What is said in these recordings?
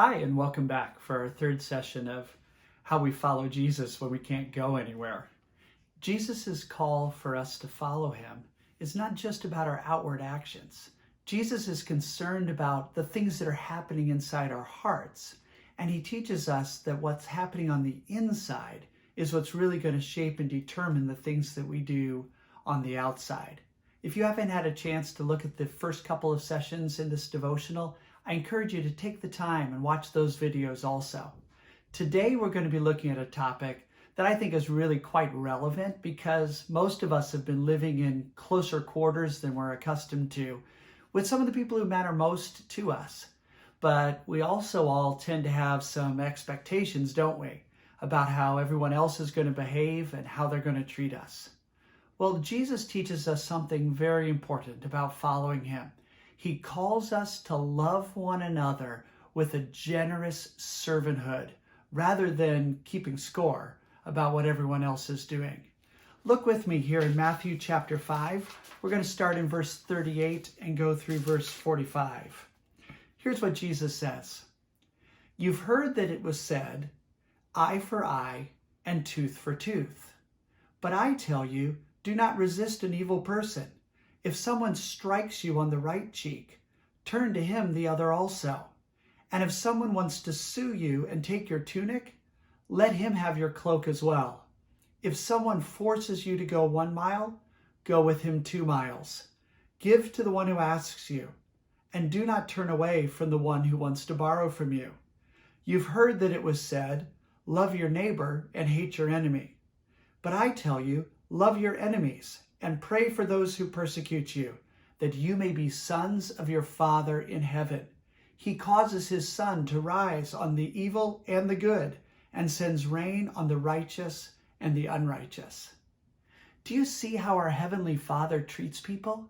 Hi, and welcome back for our third session of how we follow Jesus when we can't go anywhere. Jesus' call for us to follow him is not just about our outward actions. Jesus is concerned about the things that are happening inside our hearts, and he teaches us that what's happening on the inside is what's really going to shape and determine the things that we do on the outside. If you haven't had a chance to look at the first couple of sessions in this devotional, I encourage you to take the time and watch those videos also. Today we're going to be looking at a topic that I think is really quite relevant because most of us have been living in closer quarters than we're accustomed to with some of the people who matter most to us. But we also all tend to have some expectations, don't we, about how everyone else is going to behave and how they're going to treat us. Well, Jesus teaches us something very important about following him. He calls us to love one another with a generous servanthood rather than keeping score about what everyone else is doing. Look with me here in Matthew chapter 5. We're going to start in verse 38 and go through verse 45. Here's what Jesus says. You've heard that it was said, eye for eye and tooth for tooth. But I tell you, do not resist an evil person. If someone strikes you on the right cheek, turn to him the other also. And if someone wants to sue you and take your tunic, let him have your cloak as well. If someone forces you to go 1 mile, go with him 2 miles. Give to the one who asks you, and do not turn away from the one who wants to borrow from you. You've heard that it was said, love your neighbor and hate your enemy. But I tell you, love your enemies and pray for those who persecute you, that you may be sons of your Father in heaven. He causes his sun to rise on the evil and the good, and sends rain on the righteous and the unrighteous. Do you see how our Heavenly Father treats people?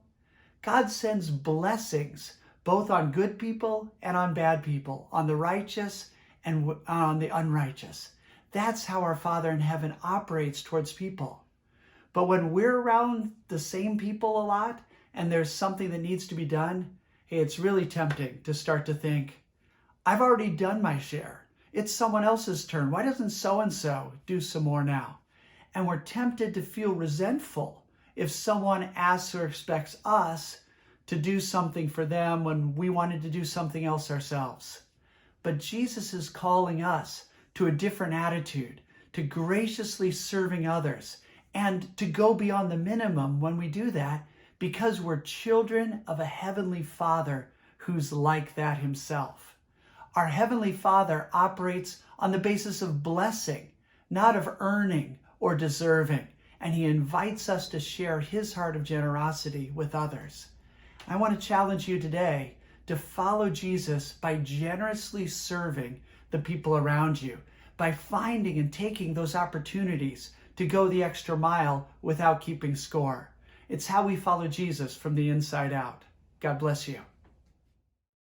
God sends blessings both on good people and on bad people, on the righteous and on the unrighteous. That's how our Father in heaven operates towards people. But when we're around the same people a lot and there's something that needs to be done, hey, it's really tempting to start to think, I've already done my share. It's someone else's turn. Why doesn't so-and-so do some more now? And we're tempted to feel resentful if someone asks or expects us to do something for them when we wanted to do something else ourselves. But Jesus is calling us to a different attitude, to graciously serving others, and to go beyond the minimum when we do that because we're children of a Heavenly Father who's like that himself. Our Heavenly Father operates on the basis of blessing, not of earning or deserving, and he invites us to share his heart of generosity with others. I want to challenge you today to follow Jesus by generously serving the people around you, by finding and taking those opportunities to go the extra mile without keeping score. It's how we follow Jesus from the inside out. God bless you.